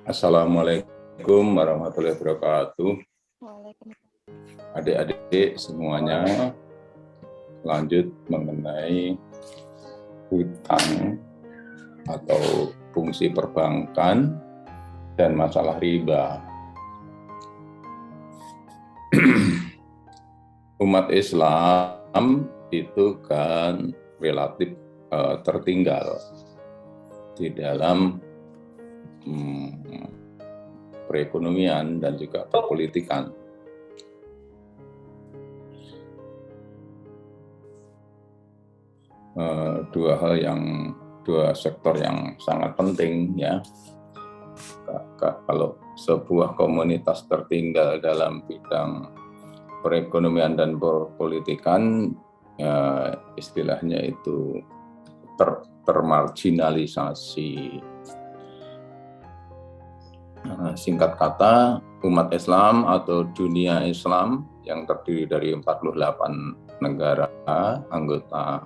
Assalamualaikum warahmatullahi wabarakatuh. Waalaikumsalam. Adik-adik semuanya, lanjut mengenai hutang atau fungsi perbankan dan masalah riba. Umat Islam itu kan relatif tertinggal di dalam perekonomian dan juga perpolitikan. Dua sektor yang sangat penting ya. Kalau sebuah komunitas tertinggal dalam bidang perekonomian dan perpolitikan, ya, istilahnya itu termarginalisasi. Singkat kata, umat Islam atau dunia Islam yang terdiri dari 48 negara anggota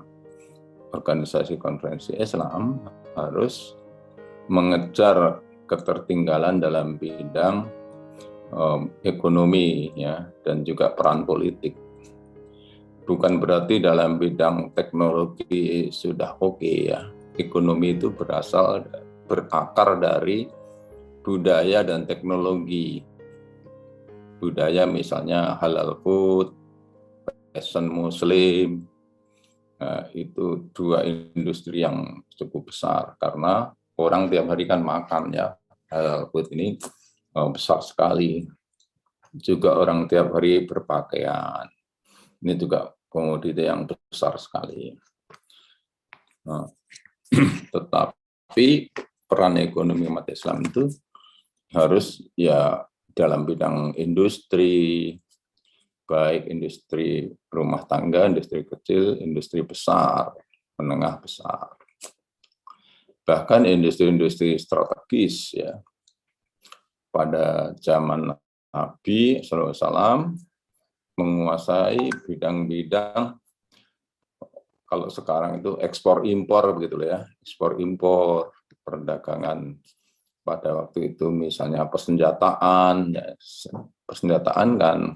Organisasi Konferensi Islam harus mengejar ketertinggalan dalam bidang ekonomi ya, dan juga peran politik. Bukan berarti dalam bidang teknologi sudah oke ya. Ekonomi itu berakar dari budaya dan teknologi. Budaya misalnya halal food, fashion muslim, itu dua industri yang cukup besar karena orang tiap hari kan makan ya. Halal food ini besar sekali. Juga orang tiap hari berpakaian. Ini juga komoditi yang besar sekali. Nah, tetapi peran ekonomi umat Islam itu harus ya dalam bidang industri, baik industri rumah tangga, industri kecil, industri besar, menengah besar. Bahkan industri-industri strategis ya. Pada zaman Nabi SAW menguasai bidang-bidang, kalau sekarang itu ekspor impor begitu ya, ekspor impor, perdagangan pada waktu itu misalnya persenjataan, ya, persenjataan kan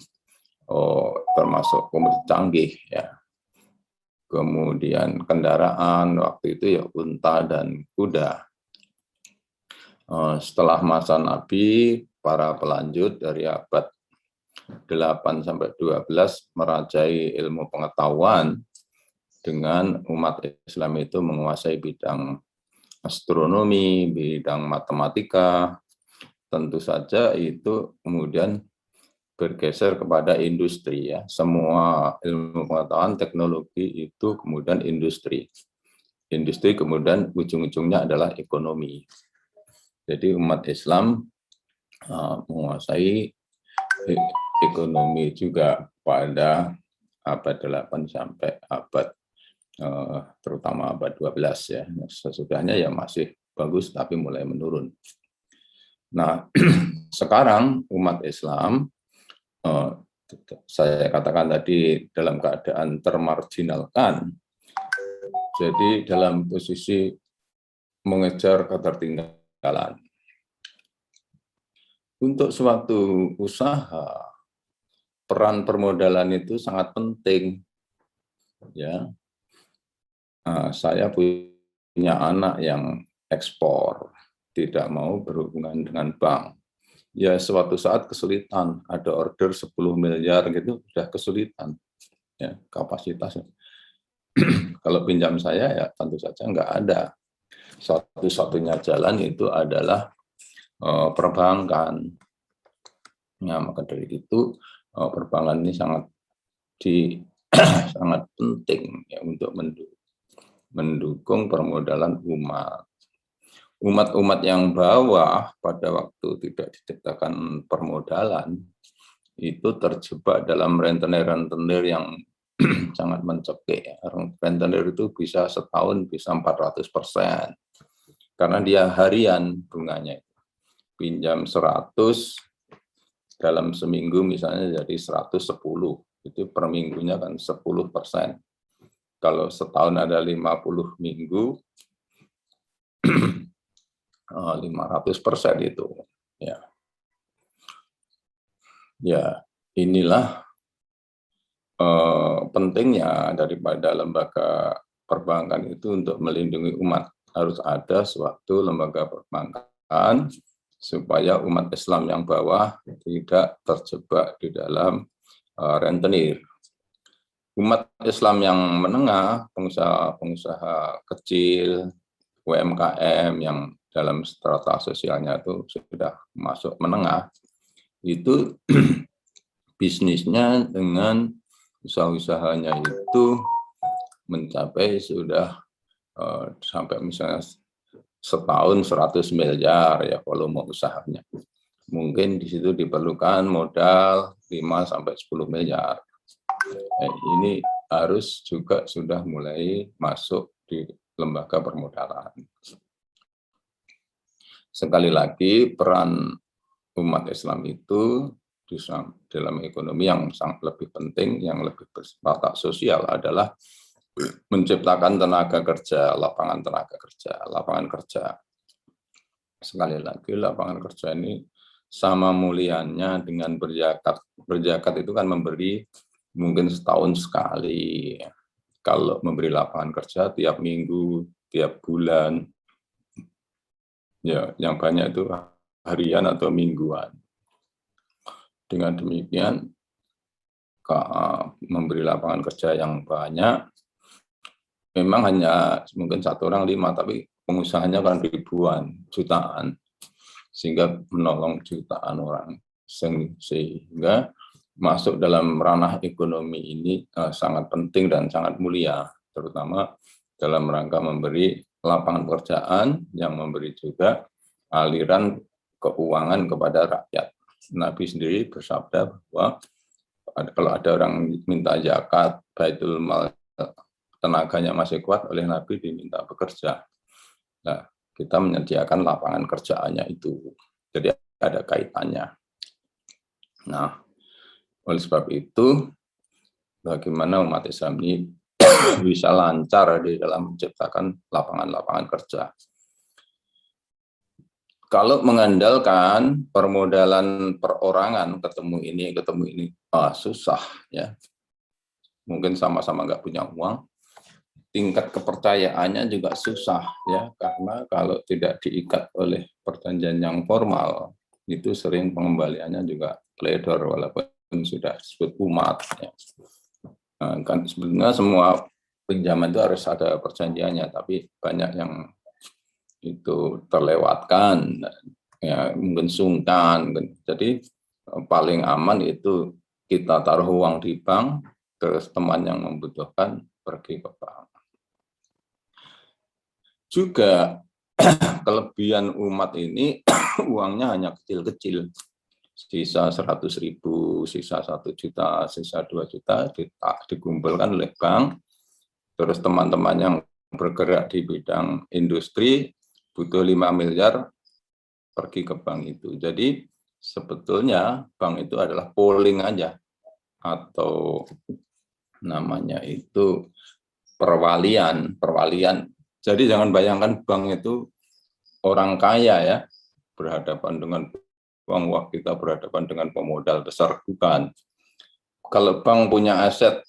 termasuk komoditi canggih ya. Kemudian kendaraan waktu itu ya unta dan kuda. Setelah masa Nabi, para pelanjut dari abad 8 sampai 12 merajai ilmu pengetahuan dengan umat Islam itu menguasai bidang astronomi, bidang matematika. Tentu saja itu kemudian bergeser kepada industri ya. Semua ilmu pengetahuan teknologi itu kemudian industri. Industri kemudian ujung-ujungnya adalah ekonomi. Jadi umat Islam menguasai ekonomi juga pada abad 8 sampai abad terutama abad 12 ya. Sesudahnya ya masih bagus tapi mulai menurun. Nah, sekarang umat Islam saya katakan tadi dalam keadaan termarginalkan. Jadi dalam posisi mengejar ketertinggalan. Untuk suatu usaha, peran permodalan itu sangat penting. Ya, saya punya anak yang ekspor, tidak mau berhubungan dengan bank. Ya suatu saat kesulitan, ada order 10 miliar gitu, sudah kesulitan. Ya, kapasitasnya. Kalau pinjam saya ya tentu saja nggak ada. Satu-satunya jalan itu adalah perbankan. Nah, maka dari itu perbankan ini sangat penting ya untuk mendukung permodalan umat. Umat-umat yang bawah pada waktu tidak diciptakan permodalan itu terjebak dalam rentenir-rentenir yang sangat mencekik. Rentenir itu bisa setahun bisa 400%. Karena dia harian bunganya. Pinjam 100 dalam seminggu misalnya jadi 110. Itu per minggunya kan 10%. Kalau setahun ada 50 minggu, 500% itu. Ya, inilah pentingnya daripada lembaga perbankan itu untuk melindungi umat. Harus ada suatu lembaga perbankan supaya umat Islam yang bawah tidak terjebak di dalam rentenir. Umat Islam yang menengah, pengusaha-pengusaha kecil, UMKM yang dalam strata sosialnya itu sudah masuk menengah, itu bisnisnya dengan usaha-usahanya itu mencapai sudah sampai misalnya setahun 100 miliar ya volume usahanya. Mungkin di situ diperlukan modal 5 sampai 10 miliar. Ini harus juga sudah mulai masuk di lembaga permodalan. Sekali lagi peran umat Islam itu dalam ekonomi yang sangat lebih penting, yang lebih bersifat sosial adalah menciptakan tenaga kerja, lapangan kerja. Sekali lagi lapangan kerja ini sama mulianya dengan berzakat. Berzakat itu kan memberi mungkin setahun sekali. Kalau memberi lapangan kerja tiap minggu, tiap bulan, ya yang banyak itu harian atau mingguan. Dengan demikian, memberi lapangan kerja yang banyak, memang hanya mungkin 1 orang 5, tapi pengusahanya kan ribuan, jutaan, sehingga menolong jutaan orang. Sehingga masuk dalam ranah ekonomi ini sangat penting dan sangat mulia, terutama dalam rangka memberi lapangan pekerjaan yang memberi juga aliran keuangan kepada rakyat. Nabi sendiri bersabda bahwa kalau ada orang minta zakat, baitul mal tenaganya masih kuat, oleh Nabi diminta bekerja. Nah, kita menyediakan lapangan kerjaannya itu. Jadi ada kaitannya. Nah, oleh sebab itu, bagaimana umat Islam ini bisa lancar di dalam menciptakan lapangan-lapangan kerja. Kalau mengandalkan permodalan perorangan, ketemu ini, susah ya. Mungkin sama-sama nggak punya uang, tingkat kepercayaannya juga susah ya, karena kalau tidak diikat oleh perjanjian yang formal, itu sering pengembaliannya juga pledor walaupun sudah disebut umat. Ya. Kan sebenarnya semua pinjaman itu harus ada perjanjiannya, tapi banyak yang itu terlewatkan, ya mungkin sungkan. Jadi paling aman itu kita taruh uang di bank, terus teman yang membutuhkan pergi ke bank. Juga kelebihan umat ini uangnya hanya kecil-kecil, sisa 100.000, sisa 1 juta, sisa 2 juta dikumpulkan oleh bank, terus teman-teman yang bergerak di bidang industri butuh 5 miliar pergi ke bank itu. Jadi sebetulnya bank itu adalah polling aja, atau namanya itu perwalian. Jadi jangan bayangkan bank itu orang kaya ya, berhadapan dengan uang, kita berhadapan dengan pemodal besar, bukan. Kalau bank punya aset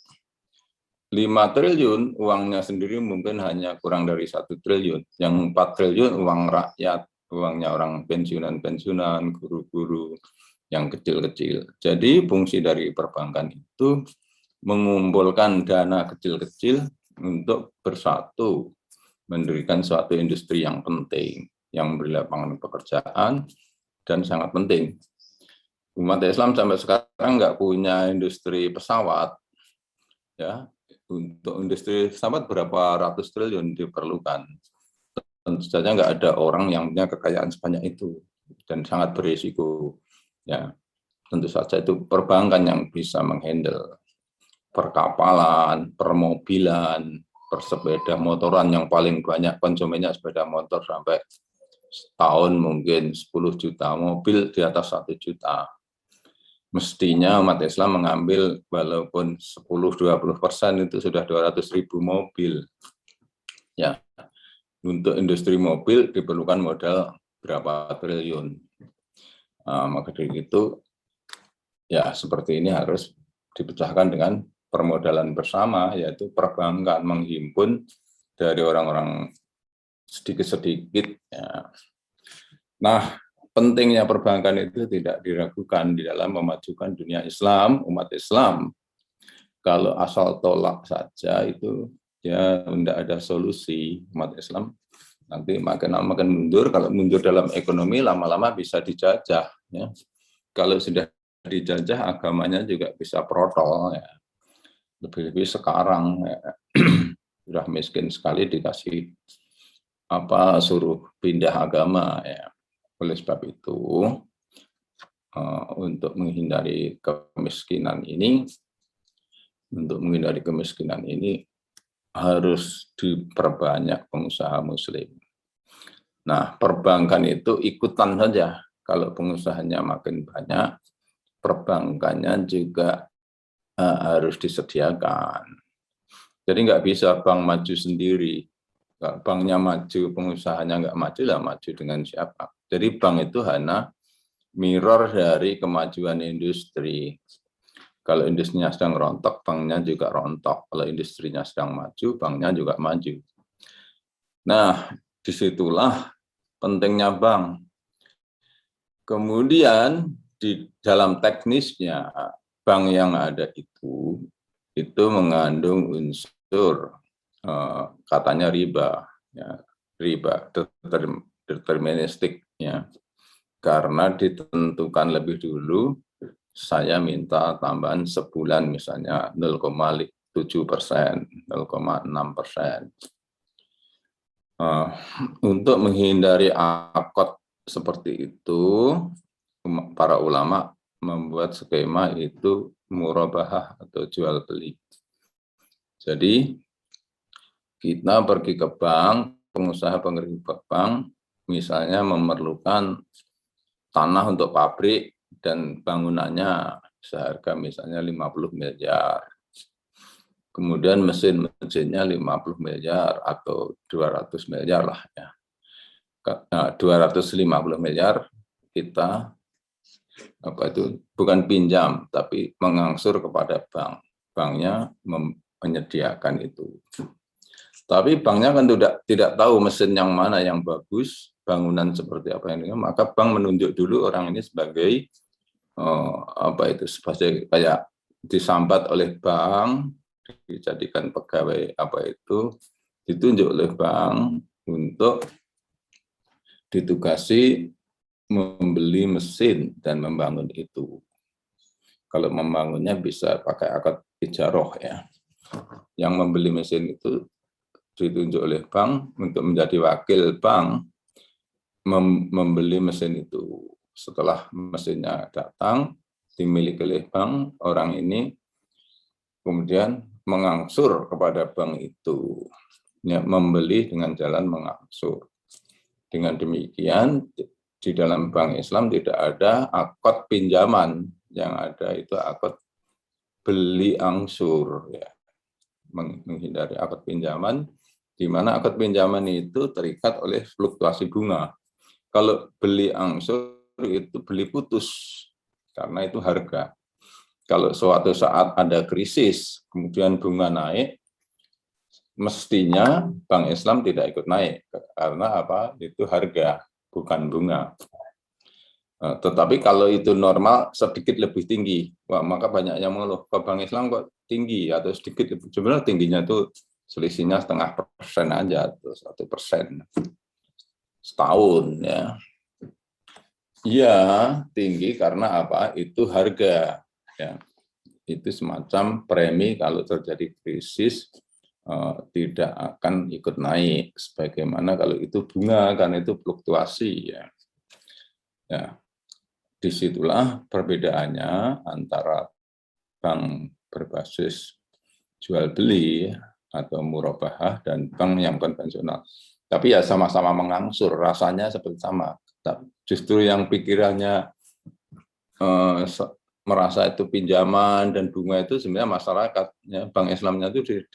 5 triliun, uangnya sendiri mungkin hanya kurang dari 1 triliun. Yang 4 triliun uang rakyat, uangnya orang pensiunan, guru-guru yang kecil-kecil. Jadi fungsi dari perbankan itu mengumpulkan dana kecil-kecil untuk bersatu, mendirikan suatu industri yang penting, yang memberi lapangan pekerjaan, dan sangat penting. Umat Islam sampai sekarang nggak punya industri pesawat, ya. Untuk industri pesawat berapa ratus triliun diperlukan. Tentu saja nggak ada orang yang punya kekayaan sebanyak itu dan sangat berisiko. Ya, tentu saja itu perbankan yang bisa menghandle. Perkapalan, permobilan, persepeda motoran yang paling banyak konsumennya sepeda motor, sampai setahun mungkin 10 juta, mobil di atas 1 juta. Mestinya umat Islam mengambil walaupun 10-20% itu sudah 200.000 mobil. Ya, untuk industri mobil diperlukan modal berapa triliun. Maka dari itu ya seperti ini harus dipecahkan dengan permodalan bersama, yaitu perbankan menghimpun dari orang-orang sedikit-sedikit. Ya. Nah, pentingnya perbankan itu tidak diragukan di dalam memajukan dunia Islam, umat Islam. Kalau asal tolak saja itu ya tidak ada solusi. Umat Islam nanti makin lama makin mundur. Kalau mundur dalam ekonomi lama-lama bisa dijajah. Ya. Kalau sudah dijajah agamanya juga bisa protol. Ya. Lebih-lebih sekarang ya. Sudah miskin sekali dikasih suruh pindah agama ya. Oleh sebab itu untuk menghindari kemiskinan ini harus diperbanyak pengusaha muslim. Nah, perbankan itu ikutan saja. Kalau pengusahanya makin banyak, perbankannya juga harus disediakan. Jadi nggak bisa bank maju sendiri. Kalau banknya maju, pengusahanya nggak maju, lah maju dengan siapa? Jadi bank itu hanya mirror dari kemajuan industri. Kalau industrinya sedang rontok, banknya juga rontok. Kalau industrinya sedang maju, banknya juga maju. Nah, disitulah pentingnya bank. Kemudian di dalam teknisnya, bank yang ada itu mengandung unsur katanya riba, ya, riba deterministik, ya, karena ditentukan lebih dulu. Saya minta tambahan sebulan misalnya 0,7%, 0,6%. Untuk menghindari akad seperti itu, para ulama membuat skema itu murabahah atau jual beli. Jadi kita pergi ke bank, pengusaha pengerik bank, misalnya memerlukan tanah untuk pabrik dan bangunannya seharga misalnya 50 miliar. Kemudian mesinnya 50 miliar atau 200 miliar lah ya. 250 miliar kita bukan pinjam tapi mengangsur kepada bank. Banknya menyediakan itu. Tapi banknya kan tidak tahu mesin yang mana yang bagus, bangunan seperti apa yang ini, maka bank menunjuk dulu orang ini sebagai sebagai kayak disambat oleh bank, dijadikan pegawai ditunjuk oleh bank untuk ditugasi membeli mesin dan membangun itu. Kalau membangunnya bisa pakai akad ijaroh ya. Yang membeli mesin itu ditunjuk oleh bank untuk menjadi wakil bank membeli mesin itu. Setelah mesinnya datang, dimiliki oleh bank, orang ini kemudian mengangsur kepada bank itu. Ya, membeli dengan jalan mengangsur. Dengan demikian, di dalam bank Islam tidak ada akad pinjaman. Yang ada itu akad beli angsur. Ya. Menghindari akad pinjaman, di mana akad pinjaman itu terikat oleh fluktuasi bunga. Kalau beli angsur itu beli putus, karena itu harga. Kalau suatu saat ada krisis, kemudian bunga naik, mestinya Bank Islam tidak ikut naik, karena itu harga, bukan bunga. Tetapi kalau itu normal sedikit lebih tinggi, maka banyak yang mengeluh, ke Bank Islam kok tinggi atau sedikit. Sebenarnya tingginya itu selisihnya 0,5% aja, atau 1% setahun ya. Iya, tinggi karena itu harga. Ya. Itu semacam premi kalau terjadi krisis tidak akan ikut naik. Sebagaimana kalau itu bunga, karena itu fluktuasi. Ya. Ya. Disitulah perbedaannya antara bank berbasis jual beli atau murabahah dan bank yang konvensional. Tapi ya sama-sama mengangsur, rasanya seperti sama. Justru yang pikirannya merasa itu pinjaman dan bunga itu sebenarnya masyarakat. Ya, bank Islamnya itu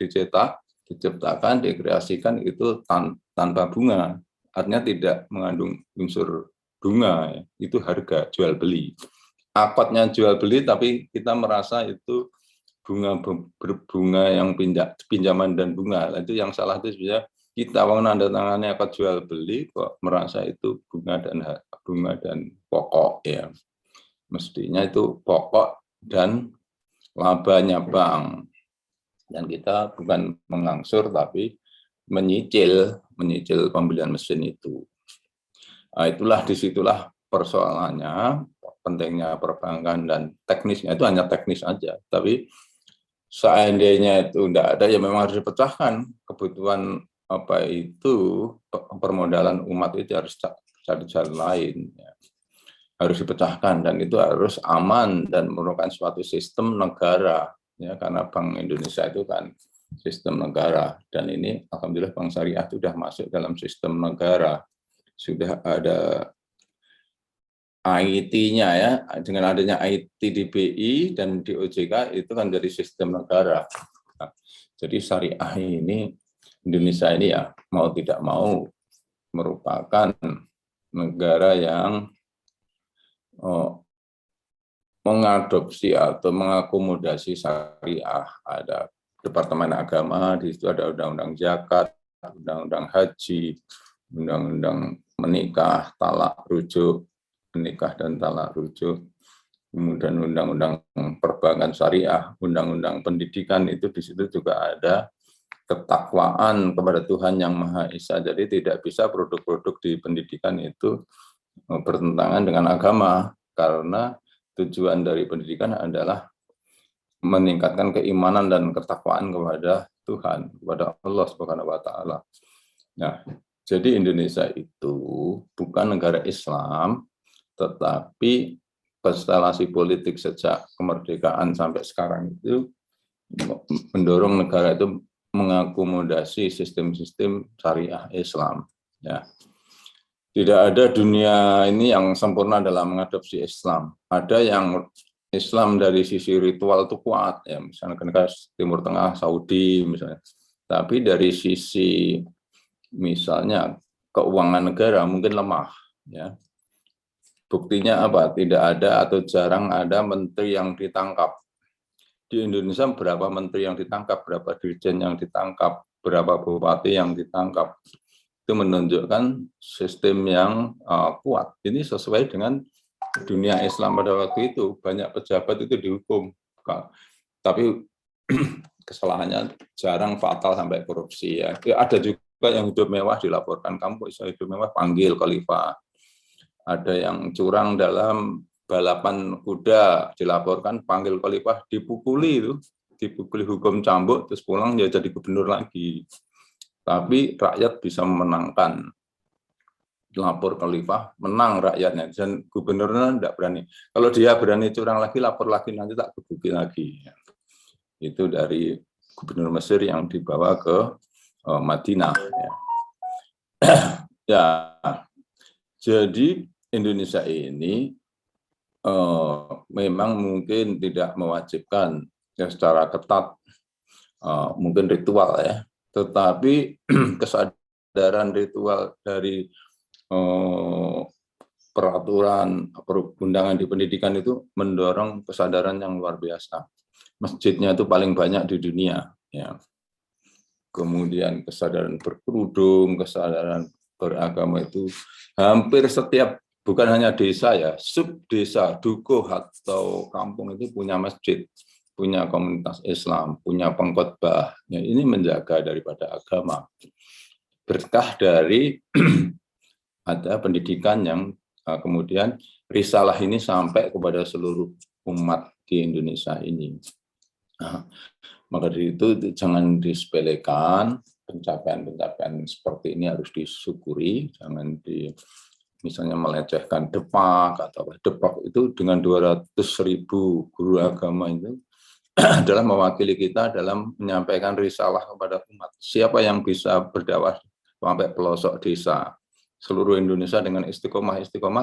diciptakan, dikreasikan itu tanpa bunga. Artinya tidak mengandung unsur bunga, ya. Itu harga jual beli. Akadnya jual beli, tapi kita merasa itu bunga yang pinjaman dan bunga. Itu yang salah itu sebenarnya kita menandatangani akad jual beli kok merasa itu bunga dan pokok, ya. Mestinya itu pokok dan labanya bank. Dan kita bukan mengangsur tapi menyicil pembelian mesin itu. Nah, disitulah persoalannya, pentingnya perbankan dan teknisnya itu hanya teknis aja. Tapi seandainya itu tidak ada, ya memang harus dipecahkan. Kebutuhan apa itu permodalan umat itu harus cari jalan lain. Ya. Harus dipecahkan dan itu harus aman dan merupakan suatu sistem negara. Ya, karena Bank Indonesia itu kan sistem negara dan ini alhamdulillah Bank Syariah itu sudah masuk dalam sistem negara, sudah ada IT-nya ya, dengan adanya IT di BI dan di OJK itu kan dari sistem negara. Nah, jadi syariah ini Indonesia ini ya mau tidak mau merupakan negara yang mengadopsi atau mengakomodasi syariah. Ada Departemen Agama, di situ ada undang-undang zakat, undang-undang haji, undang-undang menikah, talak rujuk, menikah dan talak rujuk, kemudian undang-undang perbankan syariah, undang-undang pendidikan, itu di situ juga ada ketakwaan kepada Tuhan Yang Maha Esa. Jadi tidak bisa produk-produk di pendidikan itu bertentangan dengan agama, karena tujuan dari pendidikan adalah meningkatkan keimanan dan ketakwaan kepada Tuhan, kepada Allah Subhanahu wa taala. Nah, jadi Indonesia itu bukan negara Islam, tetapi konstelasi politik sejak kemerdekaan sampai sekarang itu mendorong negara itu mengakomodasi sistem-sistem syariah Islam. Ya. Tidak ada dunia ini yang sempurna dalam mengadopsi Islam. Ada yang Islam dari sisi ritual itu kuat, ya, misalnya negara Timur Tengah, Saudi misalnya. Tapi dari sisi misalnya keuangan negara mungkin lemah. Ya. Buktinya apa? Tidak ada atau jarang ada menteri yang ditangkap. Di Indonesia berapa menteri yang ditangkap, berapa dirjen yang ditangkap, berapa bupati yang ditangkap. Itu menunjukkan sistem yang kuat. Ini sesuai dengan dunia Islam pada waktu itu. Banyak pejabat itu dihukum. Tapi kesalahannya jarang fatal sampai korupsi. Ya. Ada juga yang hidup mewah dilaporkan, kamu bisa hidup mewah, panggil khalifah. Ada yang curang dalam balapan kuda, dilaporkan, panggil khalifah, dipukuli itu. Dipukuli hukum cambuk, terus pulang ya jadi gubernur lagi. Tapi rakyat bisa memenangkan, lapor khalifah, menang rakyatnya, dan gubernurnya tidak berani. Kalau dia berani curang lagi, lapor lagi, nanti tak gebuki lagi. Itu dari gubernur Mesir yang dibawa ke Madinah. Ya, jadi Indonesia ini memang mungkin tidak mewajibkan ya, secara ketat, mungkin ritual ya, tetapi kesadaran ritual dari peraturan perundangan di pendidikan itu mendorong kesadaran yang luar biasa. Masjidnya itu paling banyak di dunia. Ya. Kemudian kesadaran berkerudung, kesadaran beragama itu hampir setiap, bukan hanya desa ya, sub desa, dukuh atau kampung itu punya masjid, punya komunitas Islam, punya pengkhotbah. Ya, ini menjaga daripada agama. Berkah dari ada pendidikan yang kemudian risalah ini sampai kepada seluruh umat di Indonesia ini. Nah, maka dari itu jangan disepelekan, pencapaian-pencapaian seperti ini harus disyukuri, jangan misalnya melecehkan Depak atau Depak itu dengan 200.000 guru agama itu adalah mewakili kita dalam menyampaikan risalah kepada umat. Siapa yang bisa berdakwah sampai pelosok desa seluruh Indonesia dengan istiqomah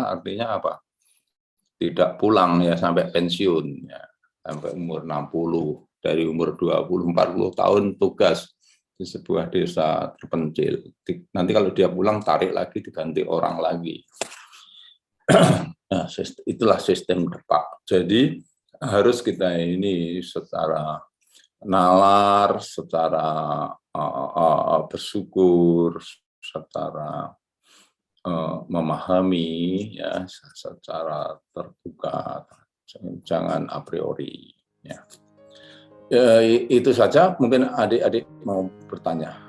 artinya apa? Tidak pulang ya sampai pensiun ya, sampai umur 60, dari umur 20-40 tahun tugas di sebuah desa terpencil. Nanti kalau dia pulang tarik lagi diganti orang lagi. Nah, itulah sistem depak. Jadi harus kita ini secara nalar, secara bersyukur, secara memahami, ya, secara terbuka, jangan a priori. Ya. Itu saja. Mungkin adik-adik mau bertanya.